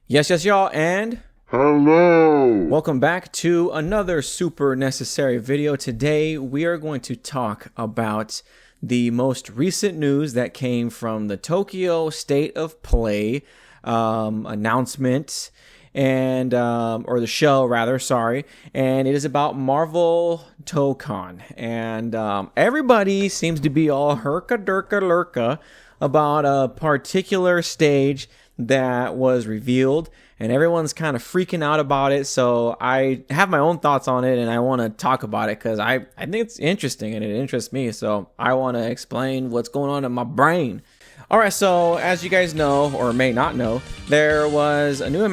Yes, y'all, and hello. Welcome back to another super necessary video. Today, we are going to talk about the most recent news that came from the Tokyo State of Play announcement, and or the show rather, sorry. And it is about Marvel Tokon, and everybody seems to be all herka-durka-lurka about a particular stage that was revealed, and everyone's kind of freaking out about it. So I have my own thoughts on it, and I want to talk about it because I think it's interesting and it interests me. So I want to explain what's going on in my brain. All right, so as you guys know, or may not know, there was a new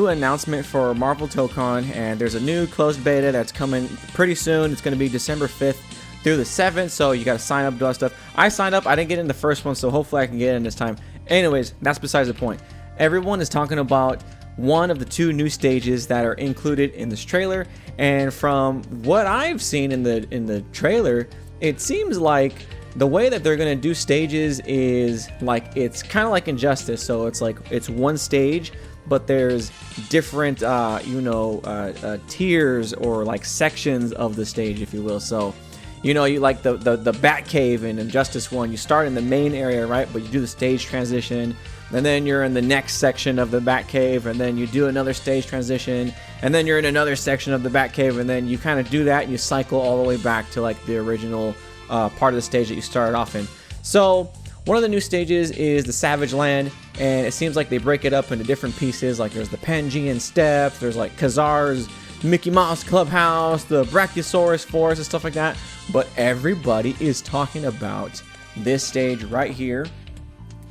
announcement for Marvel Tokon, and there's a new closed beta that's coming pretty soon. It's going to be December 5th through the 7th, so you got to sign up, do all that stuff. I signed up. I didn't get in the first one, so hopefully I can get in this time. Anyways, that's besides the point. Everyone is talking about one of the two new stages that are included in this trailer, and from what I've seen in the trailer, it seems like the way that they're going to do stages is like, it's kind of like Injustice. So it's like it's one stage, but there's different tiers or like sections of the stage, if you will. So you like the Batcave in Injustice 1, you start in the main area, right? But you do the stage transition, and then you're in the next section of the Batcave, and then you do another stage transition, and then you're in another section of the Batcave, and then you kind of do that, and you cycle all the way back to like the original part of the stage that you started off in. So one of the new stages is the Savage Land, and it seems like they break it up into different pieces. Like there's the Pangean Steppes, there's like Khazar's Mickey Mouse Clubhouse, the Brachiosaurus Forest, and stuff like that. But everybody is talking about this stage right here.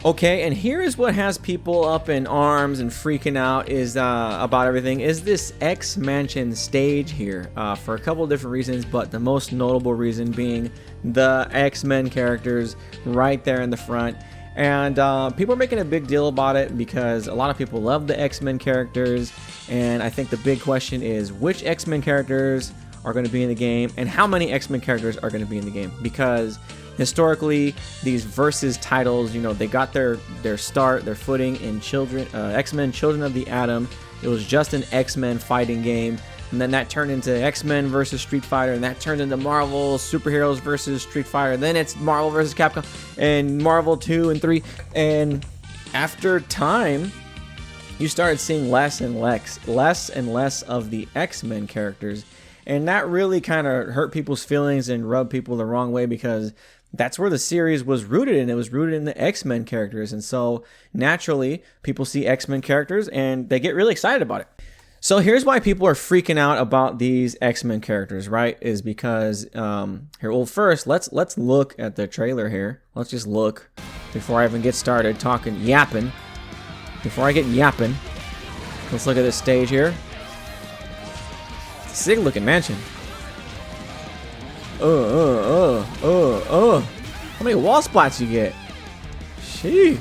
Okay, and here is what has people up in arms and freaking out is about everything is this X-Mansion stage here for a couple of different reasons, but the most notable reason being the X-Men characters right there in the front. And people are making a big deal about it because a lot of people love the X-Men characters, and I think the big question is which X-Men characters are going to be in the game and how many X-Men characters are going to be in the game, because historically these versus titles, they got their start, their footing in X-Men Children of the Atom. It was just an X-Men fighting game, and then that turned into X-Men versus Street Fighter, and that turned into Marvel Superheroes versus Street Fighter. Then it's Marvel versus Capcom and Marvel 2 and 3, and after time you started seeing less and less of the X-Men characters. And that really kind of hurt people's feelings and rubbed people the wrong way, because that's where the series was rooted in. It was rooted in the X-Men characters. And so naturally, people see X-Men characters and they get really excited about it. So here's why people are freaking out about these X-Men characters, right? Is because, first, let's look at the trailer here. Let's just look before I even get started yapping. Before I get yapping, let's look at this stage here. Sick looking mansion. How many wall splats you get? Shee.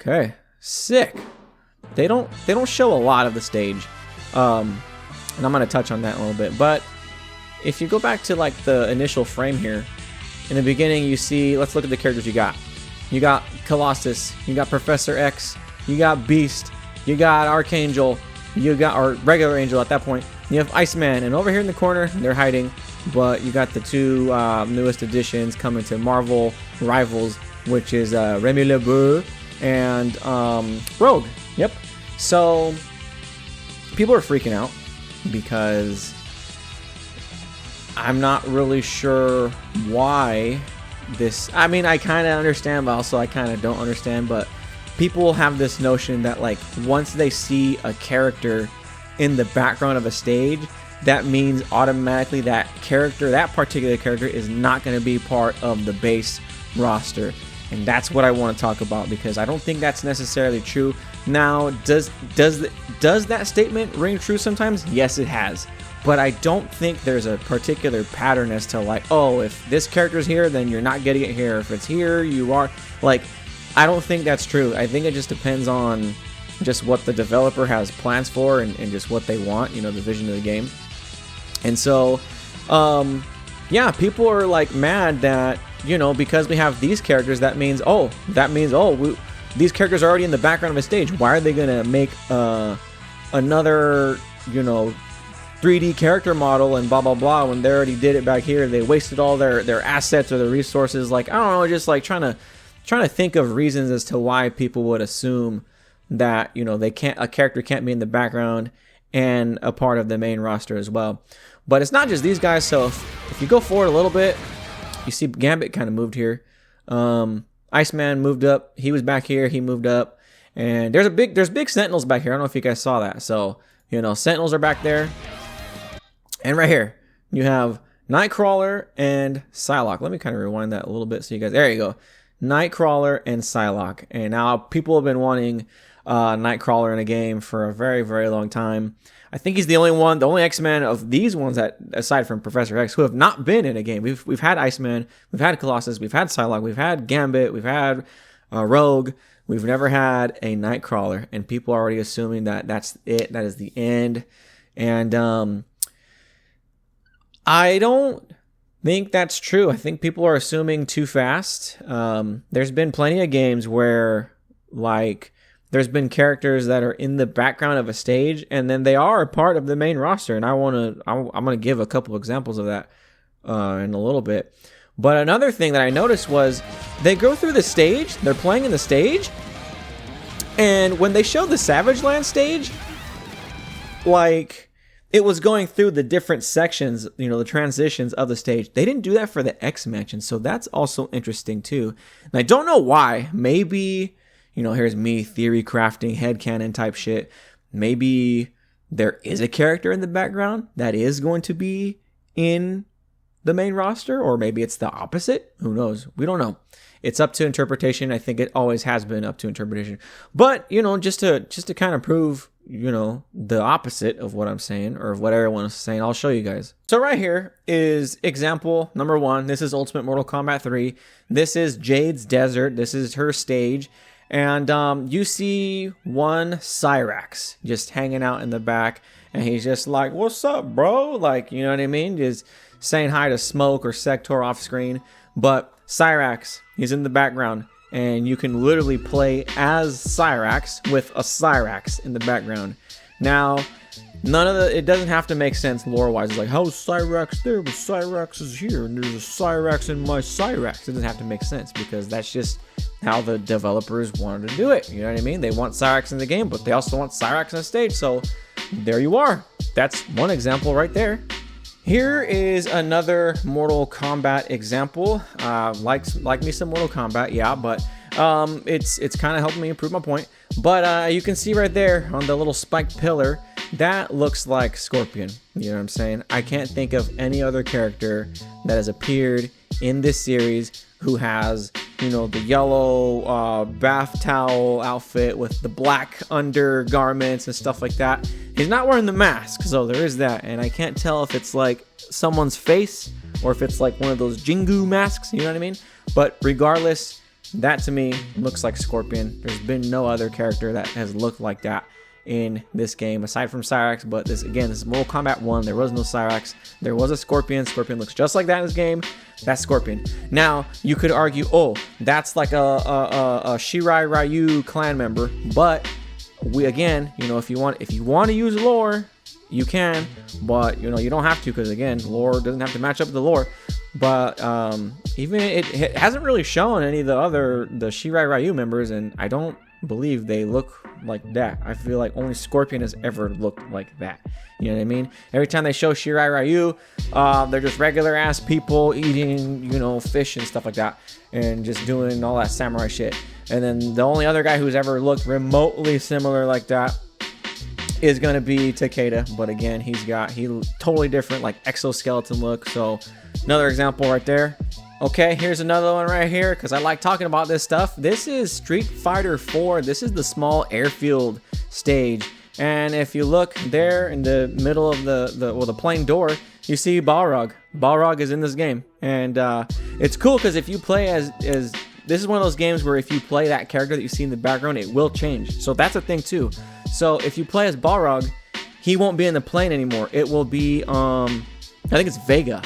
Okay, sick. They don't show a lot of the stage, and I'm gonna touch on that in a little bit. But if you go back to like the initial frame here, in the beginning you see. Let's look at the characters you got. You got Colossus. You got Professor X. You got Beast. You got Archangel. Or regular Angel at that point. You have Iceman, and over here in the corner, they're hiding, but you got the two newest additions coming to Marvel Rivals, which is Remy LeBeau and Rogue. Yep. So people are freaking out because I'm not really sure why this. I mean, I kind of understand, but also I kind of don't understand. But people have this notion that like once they see a character in the background of a stage, that means automatically that particular character is not going to be part of the base roster. And that's what I want to talk about, because I don't think that's necessarily true. Now, does that statement ring true sometimes? Yes, it has. But I don't think there's a particular pattern as to like, oh, if this character's here, then you're not getting it here. If it's here, you are. Like, I don't think that's true. I think it just depends on just what the developer has plans for and just what they want, you know, the vision of the game. And so, yeah, people are like mad that, you know, because we have these characters, that means these characters are already in the background of a stage. Why are they gonna make another, you know, 3D character model and blah blah blah when they already did it back here? They wasted all their assets or their resources. Like, I don't know, just like trying to think of reasons as to why people would assume that, you know, a character can't be in the background and a part of the main roster as well. But it's not just these guys. So if you go forward a little bit, you see Gambit kind of moved here. Iceman moved up. He was back here. He moved up. And there's big Sentinels back here. I don't know if you guys saw that. So, you know, Sentinels are back there. And right here, you have Nightcrawler and Psylocke. Let me kind of rewind that a little bit so you guys... There you go. Nightcrawler and Psylocke. And now people have been wanting Nightcrawler in a game for a very, very long time. I think he's the only X-Men of these ones that, aside from Professor X, who have not been in a game. We've had Iceman, we've had Colossus, we've had Psylocke, we've had Gambit, we've had Rogue. We've never had a Nightcrawler, and people are already assuming that that's it. That is the end. And I don't think that's true. I think people are assuming too fast. There's been plenty of games where, like, there's been characters that are in the background of a stage, and then they are a part of the main roster. And I'm gonna give a couple examples of that in a little bit. But another thing that I noticed was they go through the stage, they're playing in the stage, and when they showed the Savage Land stage, like, it was going through the different sections, you know, the transitions of the stage. They didn't do that for the X Mansion, so that's also interesting too. And I don't know why. Maybe, you know, here's me theory crafting, headcanon type shit. Maybe there is a character in the background that is going to be in the main roster, or maybe it's the opposite. Who knows? We don't know. It's up to interpretation. I think it always has been up to interpretation. But, you know, just to kind of prove, you know, the opposite of what I'm saying, or of what everyone is saying, I'll show you guys. So right here is example number 1. This is Ultimate Mortal Kombat 3. This is Jade's Desert. This is her stage. And you see one Cyrax just hanging out in the back, and he's just like, "What's up, bro?" Like, you know what I mean? Just saying hi to Smoke or Sector off screen. But Cyrax, he's in the background, and you can literally play as Cyrax with a Cyrax in the background. Now, it doesn't have to make sense lore-wise. It's like, how's Cyrax there, but Cyrax is here, and there's a Cyrax in my Cyrax. It doesn't have to make sense, because that's just how the developers wanted to do it. You know what I mean? They want Cyrax in the game, but they also want Cyrax on stage. So there you are. That's one example right there. Here is another Mortal Kombat example. Like me some Mortal Kombat, yeah, but it's kind of helping me improve my point. But you can see right there on the little spiked pillar, that looks like Scorpion. You know what I'm saying? I can't think of any other character that has appeared in this series who has, you know, the yellow bath towel outfit with the black undergarments and stuff like that. He's not wearing the mask, so there is that. And I can't tell if it's like someone's face or if it's like one of those Jingu masks, you know what I mean? But regardless, that to me looks like Scorpion. There's been no other character that has looked like that in this game aside from Cyrax. But this is Mortal Kombat 1. There was no Cyrax. There was a Scorpion. Scorpion looks just like that in this game. That's Scorpion. Now you could argue, oh, that's like a Shirai Ryu clan member. But we, again, you know, if you want to use lore, you can, but you know, you don't have to, because again, lore doesn't have to match up with the lore. But even it hasn't really shown any of the Shirai Ryu members, and I don't believe they look like that. I feel like only Scorpion has ever looked like that. You know what I mean? Every time they show Shirai Ryu, they're just regular ass people eating, you know, fish and stuff like that, and just doing all that samurai shit. And then the only other guy who's ever looked remotely similar like that is gonna be Takeda. But again, he totally different, like exoskeleton look. So another example right there. Okay, here's another one right here, because I like talking about this stuff. This is Street Fighter 4. This is the small airfield stage. And if you look there in the middle of the plane door, you see Balrog. Balrog is in this game. And it's cool because if you play as this is one of those games where if you play that character that you see in the background, it will change. So that's a thing too. So if you play as Balrog, he won't be in the plane anymore. It will be, I think it's Vega.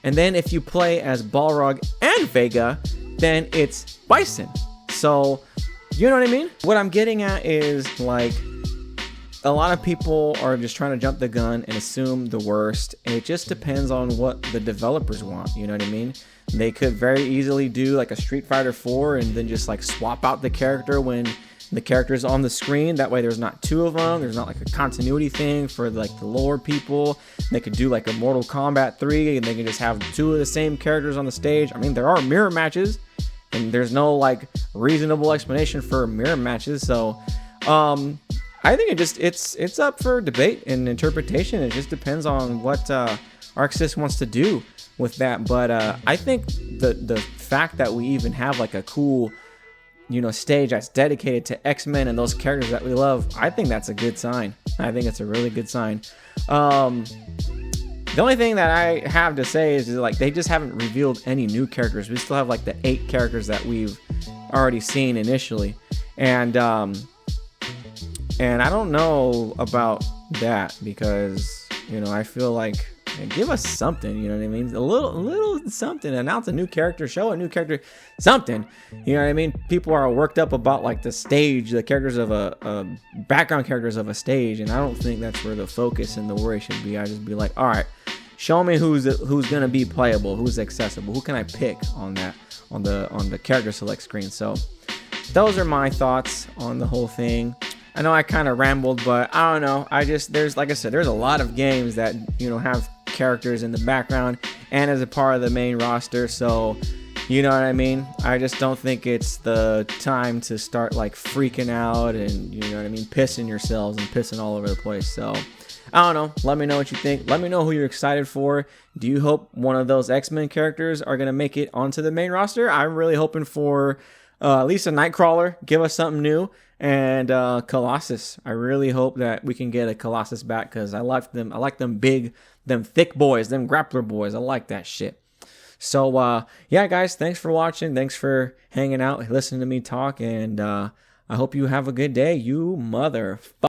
And then if you play as Balrog and Vega, then it's Bison. So, you know what I mean? What I'm getting at is, like, a lot of people are just trying to jump the gun and assume the worst. And it just depends on what the developers want. You know what I mean? They could very easily do like a Street Fighter 4 and then just like swap out the character when the character's on the screen. That way there's not two of them. There's not like a continuity thing for like the lore people. They could do like a Mortal Kombat 3 and they can just have two of the same characters on the stage. I mean, there are mirror matches and there's no like reasonable explanation for mirror matches. So, I think it's up for debate and interpretation. It just depends on what ArcSys wants to do with that. But I think the fact that we even have like a cool, you know, stage that's dedicated to X-Men and those characters that we love, I think that's a good sign. I think it's a really good sign. The only thing that I have to say is like they just haven't revealed any new characters. We still have like the 8 characters that we've already seen initially, and I don't know about that because, you know, I feel like give us something, you know what I mean? A little something. Announce a new character, show a new character, something. You know what I mean? People are worked up about like the stage, the characters of a background characters of a stage, and I don't think that's where the focus and the worry should be. I just be like, all right, show me who's gonna be playable, who's accessible, who can I pick on that on the character select screen. So those are my thoughts on the whole thing. I know I kind of rambled, but I don't know. There's, like I said, there's a lot of games that, you know, have characters in the background and as a part of the main roster. So, you know what I mean? I just don't think it's the time to start like freaking out and, you know what I mean, pissing yourselves and pissing all over the place. So, I don't know. Let me know what you think. Let me know who you're excited for. Do you hope one of those X-Men characters are going to make it onto the main roster? I'm really hoping for at least a Nightcrawler. Give us something new. And Colossus. I really hope that we can get a Colossus back because I like them. I like them big, them thick boys, them grappler boys. I like that shit. So, yeah, guys, thanks for watching. Thanks for hanging out, listening to me talk. And I hope you have a good day, you motherfucker.